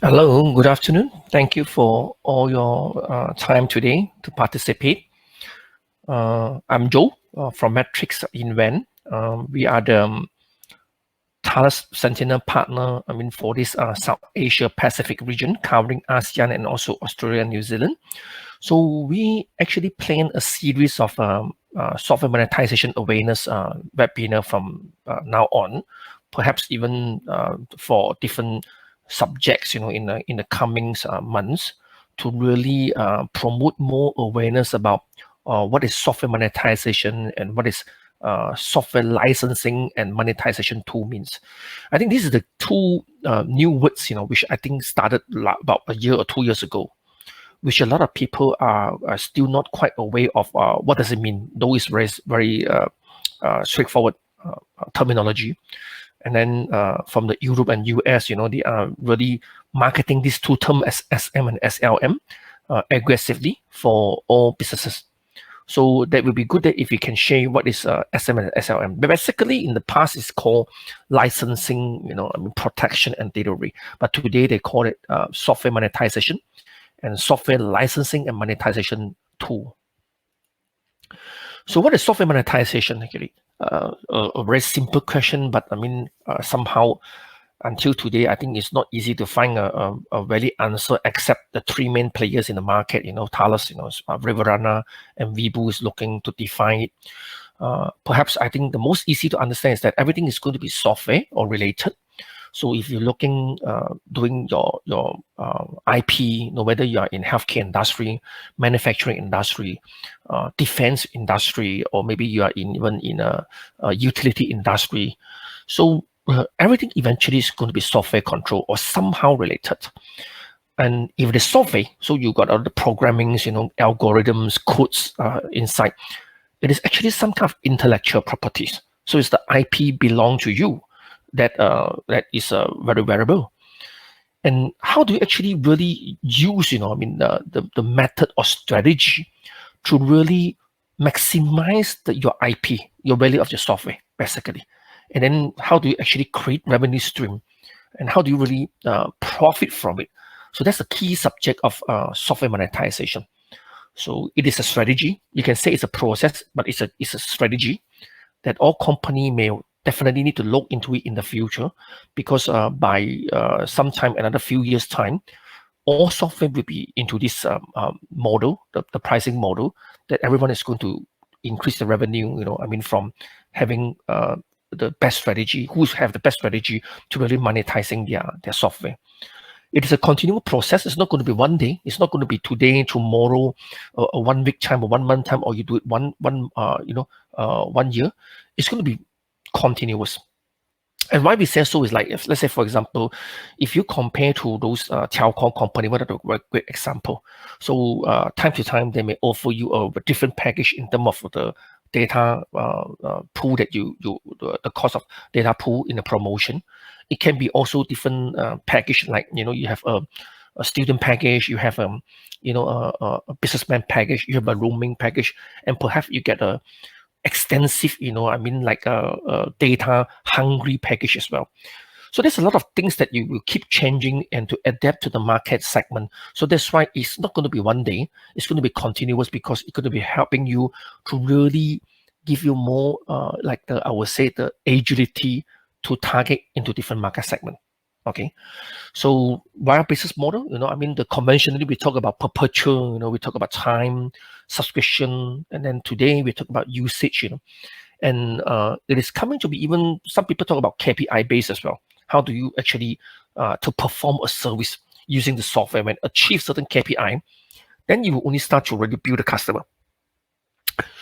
Hello, good afternoon. Thank you for all your time today to participate. I'm Joe from Matrix Invent. We are the Thales Sentinel partner, for this South Asia Pacific region, covering ASEAN and also Australia and New Zealand. So we actually plan a series of software monetization awareness webinar from now on, perhaps even for different subjects, in the coming months, to really promote more awareness about what is software monetization and what is software licensing and monetization tool means. I think these are the two new words, which I think started about a year or 2 years ago, which a lot of people are still not quite aware of what does it mean, though it's very straightforward terminology. And then from the Europe and US, they are really marketing these two terms as SM and SLM aggressively for all businesses. So that would be good that if you can share what is SM and SLM. But basically, in the past, it's called licensing, protection and delivery. But today they call it software monetization and software licensing and monetization tool. So what is software monetization actually? A very simple question, but somehow until today, I think it's not easy to find a valid answer except the three main players in the market. Thales, Riverrunner, and Vibu is looking to define it. Perhaps I think the most easy to understand is that everything is going to be software or related. So if you're looking, doing your IP, whether you are in healthcare industry, manufacturing industry, defense industry, or maybe you are even in a utility industry. So everything eventually is going to be software control or somehow related. And if it is software, so you got all the programmings, algorithms, codes inside. It is actually some kind of intellectual properties. So it's the IP belong to you that is very valuable. And how do you actually really use, the method or strategy to really maximize your IP, your value of your software, basically? And then how do you actually create revenue stream? And how do you really profit from it? So that's the key subject of software monetization. So it is a strategy. You can say it's a process, but it's a strategy that all company may definitely need to look into it in the future, because by sometime another few years time, all software will be into this model, the pricing model, that everyone is going to increase the revenue. From having the best strategy, who have the best strategy to really monetizing their software. It is a continual process. It's not going to be one day. It's not going to be today, tomorrow, or 1 week time, or 1 month time, or you do it one year. It's going to be continuous. And why we say so is like, if, let's say, for example, if you compare to those telco company, what are a great example? So time to time, they may offer you a different package in terms of the data pool that the cost of data pool in the promotion. It can be also different package, like, you have a student package, you have a businessman package, you have a roaming package, and perhaps you get a extensive, like a data hungry package as well. So there's a lot of things that you will keep changing and to adapt to the market segment. So that's why it's not going to be one day. It's going to be continuous, because it's going to be helping you to really give you more, I would say, the agility to target into different market segment. Okay, so via business model, the conventionally we talk about perpetual, we talk about time, subscription, and then today we talk about usage, and it is coming to be even some people talk about KPI based as well. How do you actually to perform a service using the software when achieve certain KPI, then you will only start to really build a customer.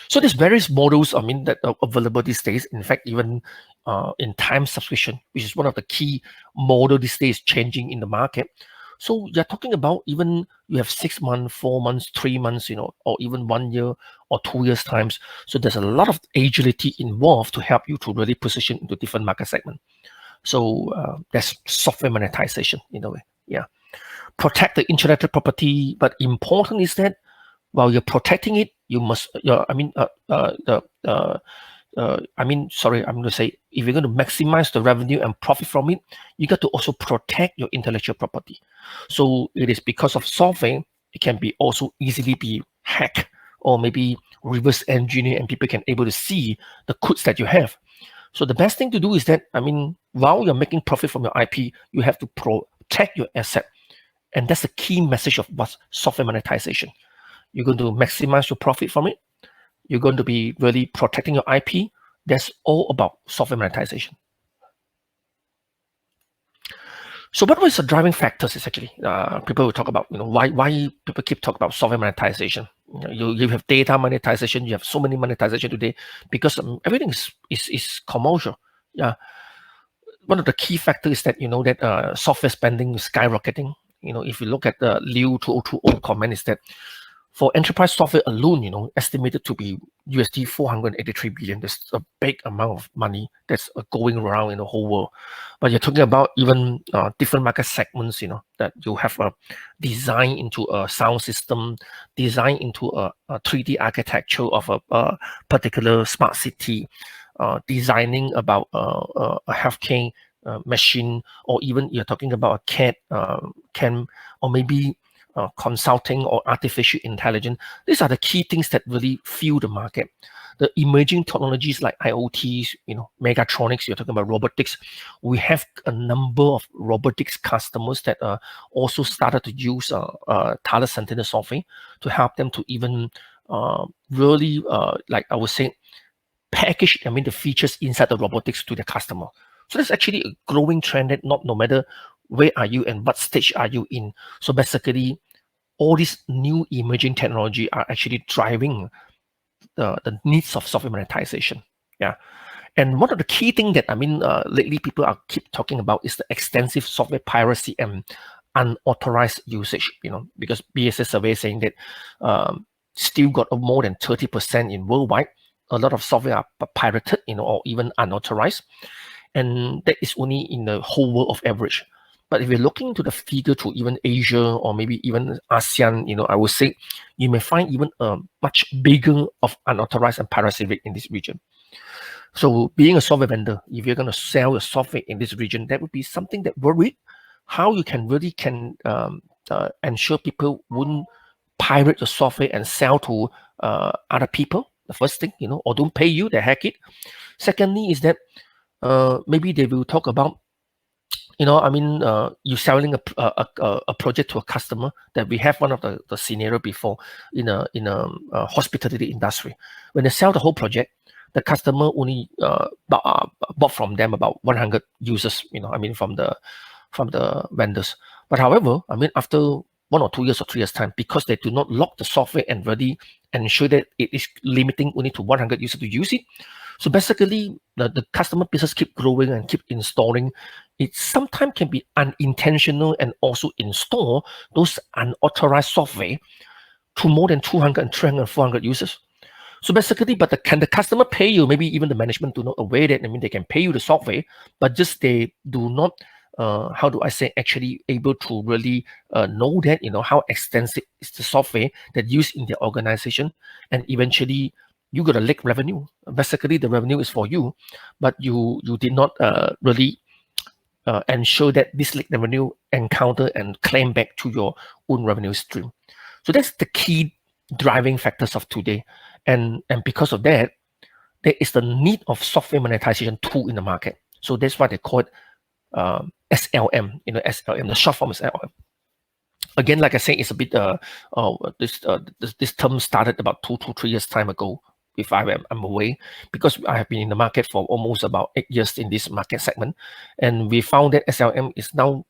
So there's various models, that are available these days. In fact, even in time subscription, which is one of the key model these days changing in the market. So you're talking about even you have 6 months, 4 months, 3 months, or even 1 year or 2 years times. So there's a lot of agility involved to help you to really position into different market segment. So that's software monetization in a way. Yeah. Protect the intellectual property, but important is that while you're protecting it, you must, I'm going to say, if you're going to maximize the revenue and profit from it, you got to also protect your intellectual property. So it is because of software, it can be also easily be hacked or maybe reverse engineer, and people can able to see the codes that you have. So the best thing to do is that, while you're making profit from your IP, you have to protect your asset. And that's the key message of what's software monetization. You're going to maximize your profit from it. You're going to be really protecting your IP. That's all about software monetization. So what was the driving factors is actually, people will talk about, why people keep talking about software monetization. You have data monetization, you have so many monetization today because everything is commercial. Yeah. One of the key factors is that, that software spending is skyrocketing. If you look at the Liu 2020 comment, is that for enterprise software alone, estimated to be USD 483 billion. That's a big amount of money that's going around in the whole world. But you're talking about even different market segments, that you have a design into a sound system, design into a 3D architecture of a particular smart city, designing about a healthcare machine, or even you're talking about a CAD, CAM, or maybe consulting or artificial intelligence. These are the key things that really fuel the market. The emerging technologies like IoTs, megatronics, you're talking about robotics. We have a number of robotics customers that also started to use Thales Sentinel software to help them to even really, like I would say, package, the features inside the robotics to the customer. So that's actually a growing trend that no matter where are you and what stage are you in. So basically, all these new emerging technology are actually driving the needs of software monetization. Yeah. And one of the key things that lately people are keep talking about is the extensive software piracy and unauthorized usage. Because BSS survey saying that still got more than 30% in worldwide. A lot of software are pirated, or even unauthorized, and that is only in the whole world of average. But if you're looking to the figure to even Asia or maybe even ASEAN, I would say you may find even a much bigger of unauthorized and piracy rate in this region. So being a software vendor, if you're going to sell your software in this region, that would be something that worried how you can really ensure people wouldn't pirate the software and sell to other people. The first thing, or don't pay you, they hack it. Secondly is that maybe they will talk about, you selling a project to a customer. That we have one of the scenario before in a hospitality industry. When they sell the whole project, the customer only bought from them about 100 users, from the vendors. But however, after 1 or 2 years or 3 years time, because they do not lock the software and really ensure that it is limiting only to 100 users to use it. So basically, the customer business keep growing and keep installing. It sometimes can be unintentional and also install those unauthorized software to more than 200 and 300, 400 users. So basically, but can the customer pay you? Maybe even the management do not aware that. They can pay you the software, but just they do not, how do I say, actually able to really know that, how extensive is the software that used in the organization. And eventually, you got a leak revenue. Basically, the revenue is for you, but you did not really ensure that this leak revenue encounter and claim back to your own revenue stream. So that's the key driving factors of today. And because of that, there is the need of software monetization tool in the market. So that's why they call it SLM. SLM, the short form is SLM. Again, like I say, it's a bit this term started about 2 to 3 years time ago. If I'm away, because I have been in the market for almost about 8 years in this market segment, and we found that SLM is now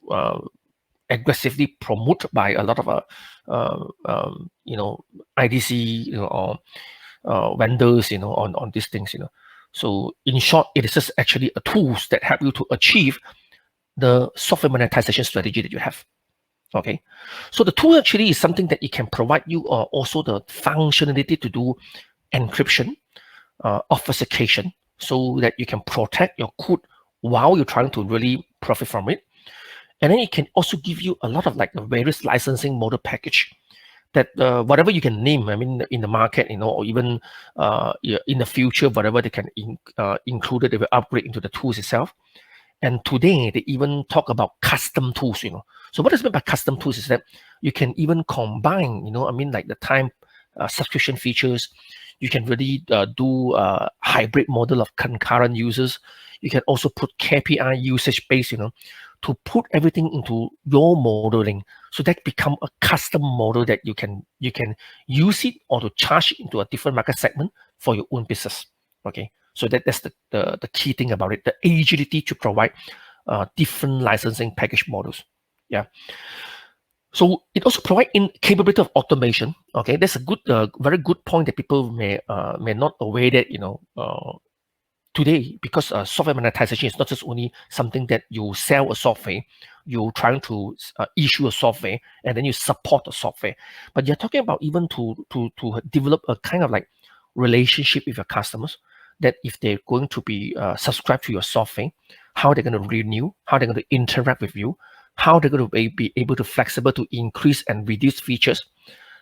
aggressively promoted by a lot of IDC, or vendors, on these things, So in short, it is just actually a tools that help you to achieve the software monetization strategy that you have. Okay, so the tool actually is something that it can provide you also the functionality to do encryption, obfuscation, so that you can protect your code while you're trying to really profit from it. And then it can also give you a lot of like various licensing model package that whatever you can name, I mean, in the market, or even in the future, whatever they can include it, they will upgrade into the tools itself. And today they even talk about custom tools. So what is meant by custom tools is that you can even combine, like the time subscription features. You can really do a hybrid model of concurrent users. You can also put KPI usage based, to put everything into your modeling. So that become a custom model that you can use it or to charge into a different market segment for your own business. Okay, so that's the key thing about it, the agility to provide different licensing package models. Yeah. So it also provides in capability of automation. Okay, that's a good, very good point that people may not aware that today, because software monetization is not just only something that you sell a software, you're trying to issue a software and then you support the software, but you're talking about even to develop a kind of like relationship with your customers, that if they're going to be subscribed to your software, how they're going to renew, how they're going to interact with you, how they're going to be able to flexible to increase and reduce features,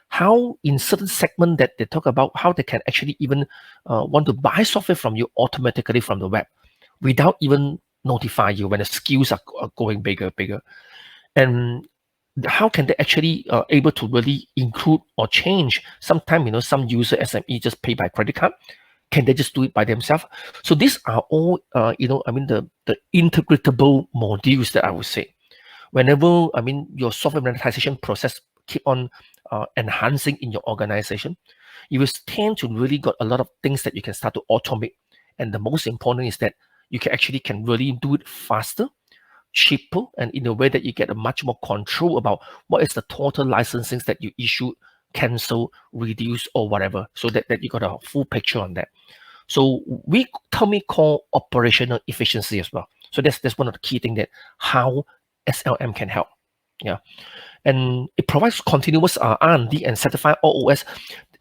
how in certain segment that they talk about how they can actually even want to buy software from you automatically from the web without even notify you when the skills are going bigger. And how can they actually able to really include or change? Sometimes, some user SME just pay by credit card. Can they just do it by themselves? So these are all, the integratable modules that I would say. Whenever, your software monetization process keep on enhancing in your organization, you will tend to really got a lot of things that you can start to automate. And the most important is that you can really do it faster, cheaper, and in a way that you get a much more control about what is the total licensing that you issue, cancel, reduce, or whatever, so that you got a full picture on that. So we call operational efficiency as well. So that's one of the key things that how SLM can help. Yeah. And it provides continuous R&D and certified OOS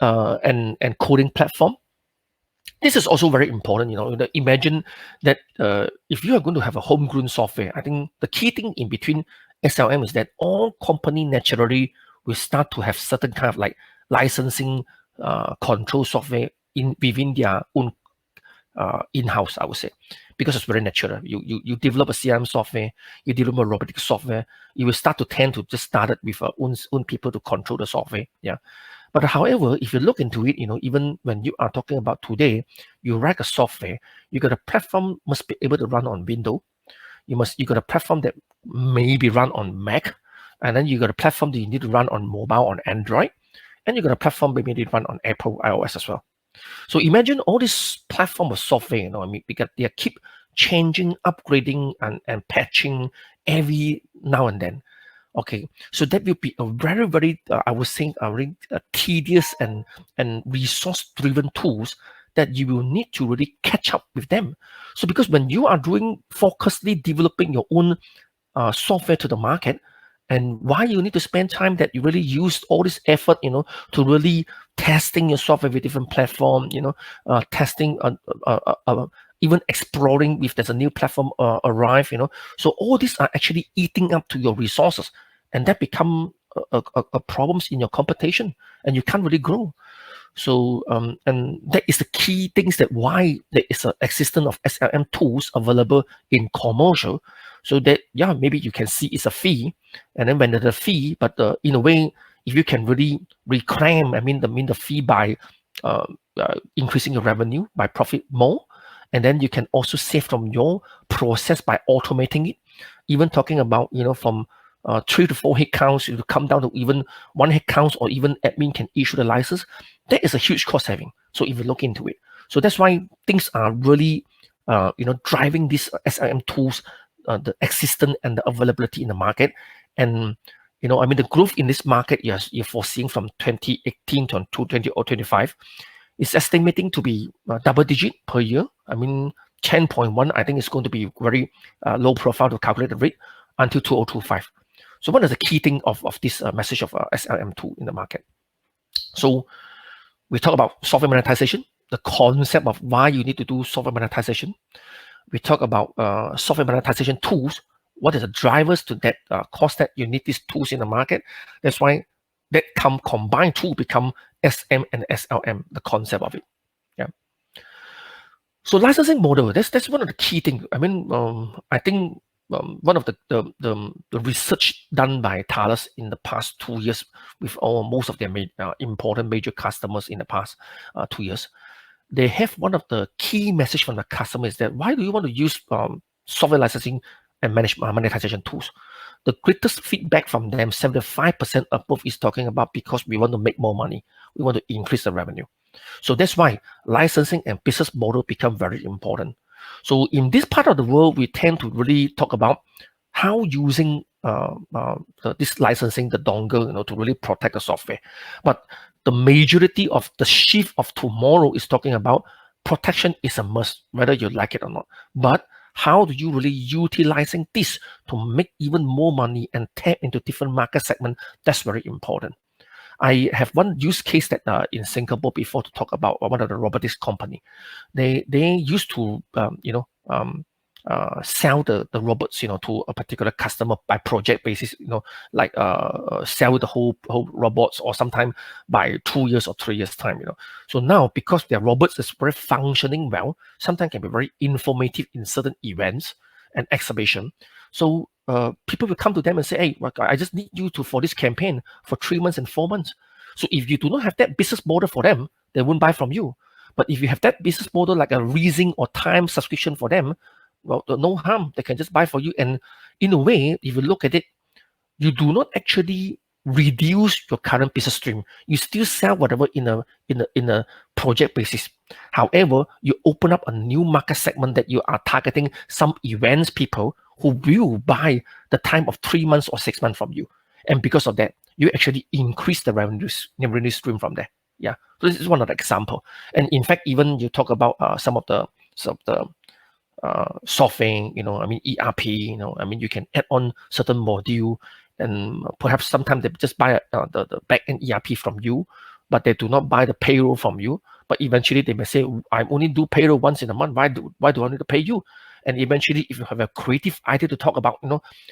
and coding platform. This is also very important. Imagine that if you are going to have a homegrown software, I think the key thing in between SLM is that all company naturally will start to have certain kind of like licensing control software within their own in-house, I would say, because it's very natural. You develop a CRM software, you develop a robotic software, you will start to tend to just start it with own people to control the software. Yeah. But however, if you look into it, even when you are talking about today, you write a software, you got a platform must be able to run on Windows. You got a platform that may be run on Mac, and then you got a platform that you need to run on mobile on Android, and you got a platform that maybe run on Apple iOS as well. So imagine all this platform of software, because they keep changing, upgrading, and patching every now and then. Okay, so that will be a very, very, I would say, a very tedious and resource-driven tools that you will need to really catch up with them. So because when you are doing focusedly developing your own software to the market, and why you need to spend time that you really use all this effort, to really testing your software with different platform, testing, even exploring if there's a new platform arrive, So all these are actually eating up to your resources, and that become a problems in your competition, and you can't really grow. So and that is the key things that why there is an existence of SLM tools available in commercial, so that maybe you can see it's a fee, and then when there's a fee, but in a way, if you can really reclaim, the fee by increasing your revenue by profit more, and then you can also save from your process by automating it. Even talking about from 3 to 4 headcounts, to come down to even 1 headcount, or even admin can issue the license. That is a huge cost saving. So if you look into it, so that's why things are really, driving these SIM tools, the existence and the availability in the market, and the growth in this market you're foreseeing from 2018 to 2025 is estimating to be double digit per year. 10.1, I think it's going to be very low profile to calculate the rate until 2025. So what is the key thing of this message of SLM tool in the market? So we talk about software monetization, the concept of why you need to do software monetization. We talk about software monetization tools. What is the drivers to that cause that you need these tools in the market? That's why that combined to become SM and SLM, the concept of it. Yeah. So licensing model, that's one of the key things. I mean, I think one of the research done by Thales in the past 2 years with most of their important major customers in the past 2 years, they have one of the key message from the customer is that why do you want to use software licensing and monetization tools? The greatest feedback from them, 75% above, is talking about because we want to make more money. We want to increase the revenue. So that's why licensing and business model become very important. So in this part of the world, we tend to really talk about how using this licensing, the dongle, to really protect the software. But the majority of the shift of tomorrow is talking about protection is a must, whether you like it or not. But how do you really utilizing this to make even more money and tap into different market segments? That's very important. I have one use case that in Singapore before to talk about one of the robotics company. They used to sell the robots to a particular customer by project basis, like sell the whole robots, or sometime by 2 years or 3 years time. So now, because their robots is very functioning well, sometimes can be very informative in certain events and exhibition. So people will come to them and say, hey, I just need you for this campaign for 3 months and 4 months. So if you do not have that business model for them, they won't buy from you. But if you have that business model like a leasing or time subscription for them, well, no harm. They can just buy for you. And in a way, if you look at it, you do not actually reduce your current business stream. You still sell whatever in a project basis. However, you open up a new market segment that you are targeting some events people who will buy the time of 3 months or 6 months from you. And because of that, you actually increase the revenue stream from there. Yeah. So this is one of the example. And in fact, even you talk about some of the software, ERP, you can add on certain module, and perhaps sometimes they just buy the back-end ERP from you, but they do not buy the payroll from you. But eventually they may say, I only do payroll once in a month. Why do I need to pay you? And eventually, if you have a creative idea to talk about,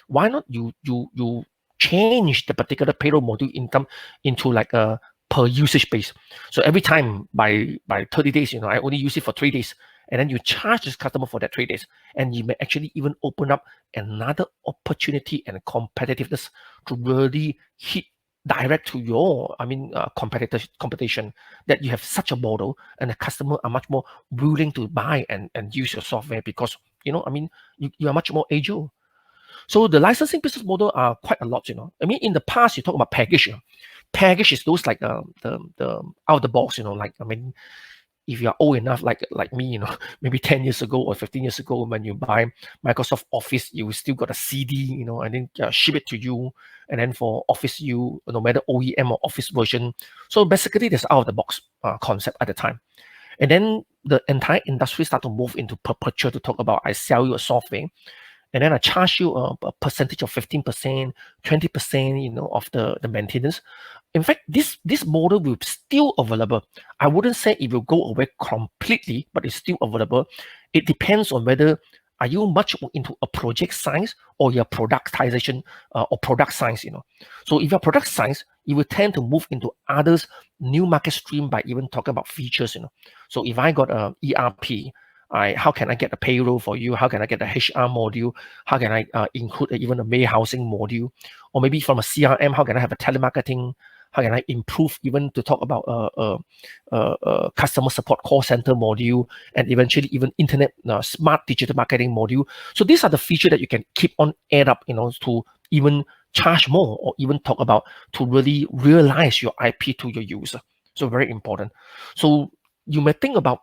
why not you change the particular payroll module into like a per usage base. So every time by 30 days, I only use it for 3 days. And then you charge this customer for that 3 days. And you may actually even open up another opportunity and competitiveness to really hit direct to your, competition, that you have such a model and the customer are much more willing to buy and use your software because, you are much more agile. So the licensing business model are quite a lot, in the past, you talk about package. Package is those like the out of the box, if you're old enough, like me, maybe 10 years ago or 15 years ago, when you buy Microsoft Office, you still got a CD, and then ship it to you. And then for Office, no matter OEM or Office version. So basically, there's out of the box concept at the time. And then the entire industry start to move into perpetual to talk about I sell you a software, and then I charge you a percentage of 15%, 20%, of the maintenance. In fact, this model will still available. I wouldn't say it will go away completely, but it's still available. It depends on whether are you much more into a project science or your productization or product science. So if you're product science, you will tend to move into others new market stream by even talking about features. So if I got a ERP, how can I get a payroll for you? How can I get a HR module? How can I include even a warehousing module? Or maybe from a CRM, how can I have a telemarketing? How can I improve even to talk about customer support call center module, and eventually even internet smart digital marketing module? So these are the features that you can keep on add up, to even charge more or even talk about to really realize your IP to your user. So very important. So you may think about,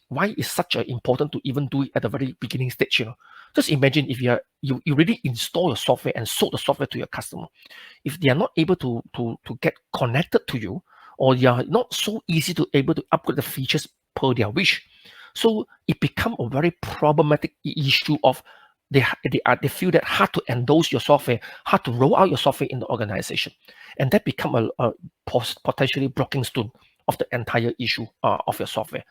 why is such important to even do it at the very beginning stage? Just imagine if you really install your software and sold the software to your customer. If they are not able to get connected to you, or you are not so easy to able to upgrade the features per their wish, so it become a very problematic issue of they feel that hard to endorse your software, hard to roll out your software in the organization, and that become a potentially blocking stone of the entire issue of your software.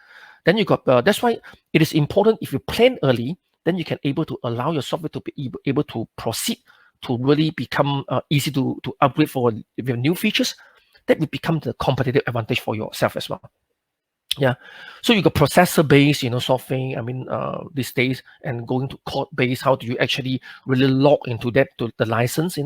Then you got that's why it is important if you plan early, then you can able to allow your software to be able to proceed to really become easy to upgrade for with new features, that will become the competitive advantage for yourself as well. Yeah, so you got processor-based, software. These days, and going to code-based. How do you actually really log into that to the license?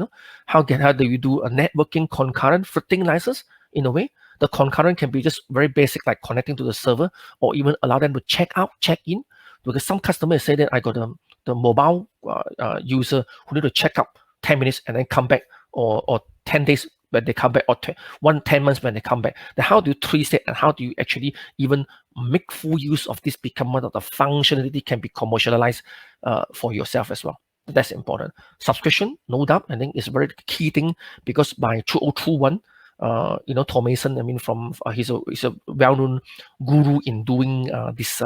How do you do a networking concurrent footing license? In a way, the concurrent can be just very basic, like connecting to the server, or even allow them to check out, check in. Because some customers say that I got the mobile user who need to check out 10 minutes and then come back, or 10 days when they come back, or 10 months when they come back. Then how do you trace it, and how do you actually even make full use of this, become one of the functionality can be commercialized for yourself as well. That's important. Subscription, no doubt, I think is a very key thing, because by 2021, Tom Mason, he's a well-known guru in doing this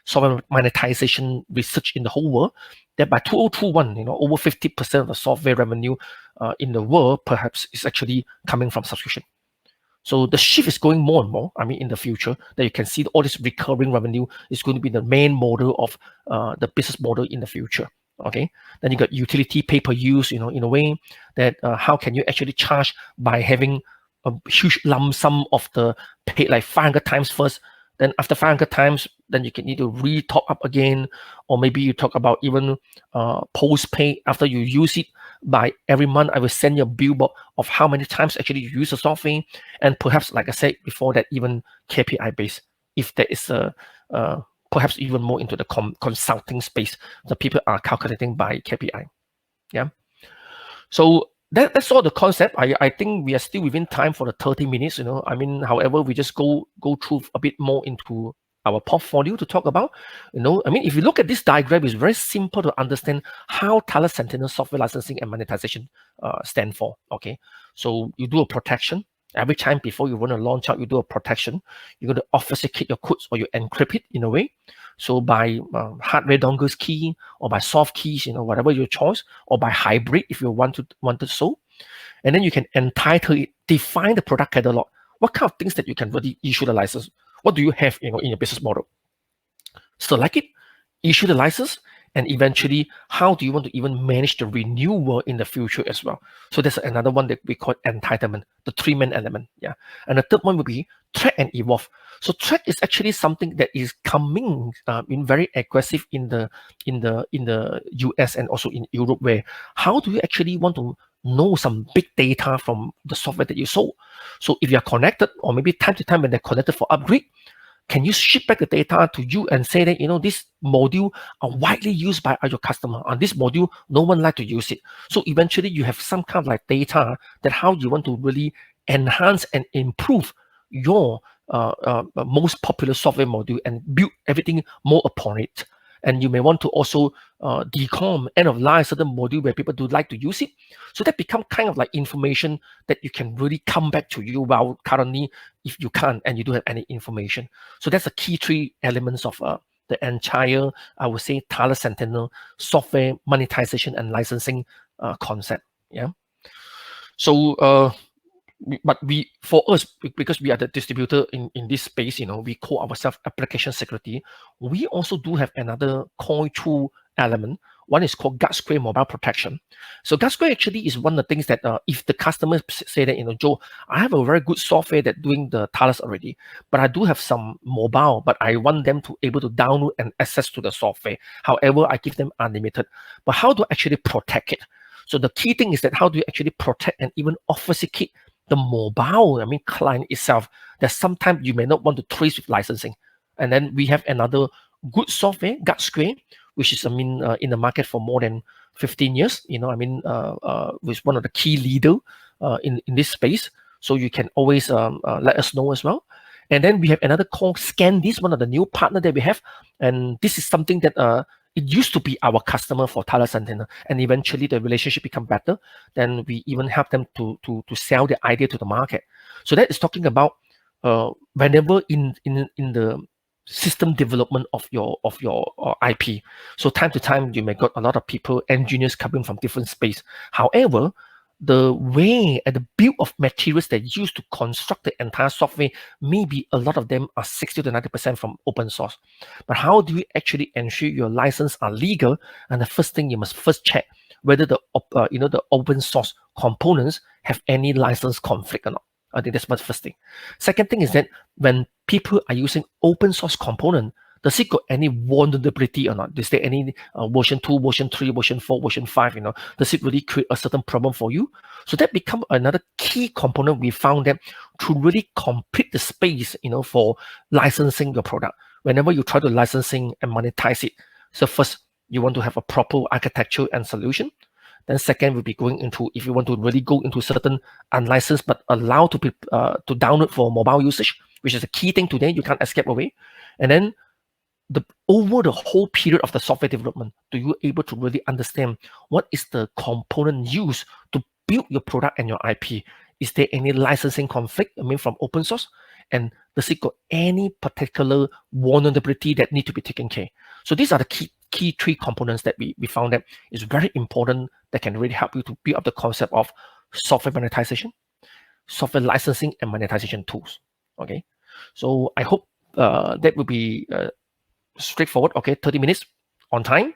software monetization research in the whole world. That by 2021, over 50% of the software revenue in the world perhaps is actually coming from subscription. So the shift is going more and more. In the future, that you can see all this recurring revenue is going to be the main model of the business model in the future. Okay, then you got utility pay-per-use, in a way that how can you actually charge by having a huge lump sum of the pay, like 500 times first, then after 500 times, then you can need to re-top up again, or maybe you talk about even post-pay. After you use it, by every month, I will send you a bill of how many times actually you use the software, and perhaps, like I said before, that even KPI based, if there is a perhaps even more into the consulting space, the people are calculating by KPI. Yeah. So that's all the concept. I think we are still within time for the 30 minutes. However, we just go through a bit more into our portfolio to talk about. If you look at this diagram, it's very simple to understand how Thales Sentinel software licensing and monetization stand for. Okay, so you do a protection. Every time before you want to launch out, you do a protection. You're going to obfuscate your codes, or you encrypt it in a way. So by hardware dongles key, or by soft keys, whatever your choice, or by hybrid if you want to so. And then you can entitle it, define the product catalog. What kind of things that you can really issue the license? What do you have in your business model? Select it, issue the license, and eventually, how do you want to even manage the renewal in the future as well? So that's another one that we call entitlement, the three-man element. Yeah, and the third one will be track and evolve. So track is actually something that is coming in very aggressive in the US and also in Europe, where how do you actually want to know some big data from the software that you sold? So if you're connected, or maybe time to time when they're connected for upgrade, can you ship back the data to you and say that, this module are widely used by your customer. On this module, no one like to use it. So eventually you have some kind of like data that how you want to really enhance and improve your most popular software module and build everything more upon it. And you may want to also decom, end of life certain module where people do like to use it. So that become kind of like information that you can really come back to you while currently, if you can't and you don't have any information. So that's the key three elements of the entire, I would say, Thales Sentinel software monetization and licensing concept. Yeah. So but for us, because we are the distributor in this space, we call ourselves application security. We also do have another core tool element. One is called Guardsquare Mobile Protection. So Guardsquare actually is one of the things that if the customers say that, Joe, I have a very good software that doing the Thales already, but I do have some mobile, but I want them to able to download and access to the software. However, I give them unlimited. But how do I actually protect it? So the key thing is that how do you actually protect and even obfuscate the mobile, client itself, that sometimes you may not want to trace with licensing. And then we have another good software, Guardsquare, which is, in the market for more than 15 years, with one of the key leader in this space. So you can always let us know as well. And then we have another called ScanDisk, one of the new partner that we have. And this is something that it used to be our customer for Thales Sentinel, and eventually the relationship become better. Then we even help them to sell the idea to the market. So that is talking about whenever in the system development of your IP. So time to time you may got a lot of people, engineers coming from different space. However, the way and the build of materials that used to construct the entire software, maybe a lot of them are 60 to 90% from open source. But how do you actually ensure your license are legal? And the first thing you must first check, whether the the open source components have any license conflict or not. I think that's my first thing. Second thing is that when people are using open source component, does it got any vulnerability or not? Is there any version 2, version 3, version 4, version 5, does it really create a certain problem for you? So that become another key component we found that to really complete the space, for licensing your product. Whenever you try to licensing and monetize it, so first, you want to have a proper architecture and solution. Then second, will be going into, if you want to really go into certain unlicensed but allowed to be to download for mobile usage, which is a key thing today, you can't escape away. And then over the whole period of the software development, do you able to really understand what is the component used to build your product and your IP? Is there any licensing conflict, from open source? And does it got any particular vulnerability that need to be taken care? So these are the key three components that we found that is very important, that can really help you to build up the concept of software monetization, software licensing, and monetization tools. Okay, so I hope that will be straightforward. Okay, 30 minutes on time.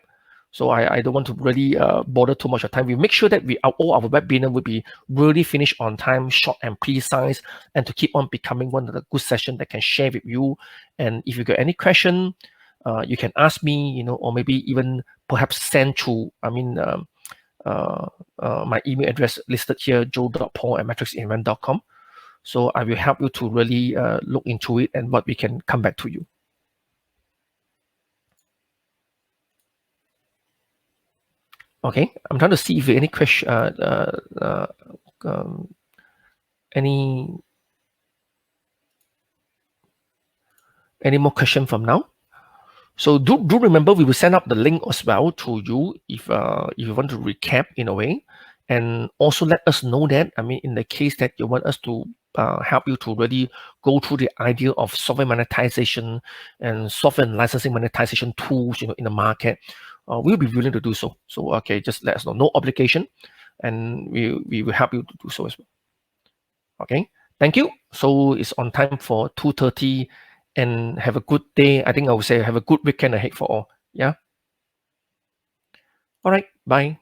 So I don't want to really bother too much of time. We make sure that all our webinar will be really finished on time, short and precise, and to keep on becoming one of the good sessions that can share with you. And if you got any question, you can ask me, or maybe even perhaps send through, my email address listed here, joe.paul@matrixinvent.com. So I will help you to really look into it and what we can come back to you. Okay, I'm trying to see if any question, any more question from now. So do remember, we will send up the link as well to you if you want to recap in a way, and also let us know that, in the case that you want us to help you to really go through the idea of software monetization and software and licensing monetization tools, in the market, we'll be willing to do so. So okay, just let us know. No obligation, and we will help you to do so as well. Okay, thank you. So it's on time for 2:30, and have a good day. I think I would say have a good weekend ahead for all. Yeah. All right. Bye.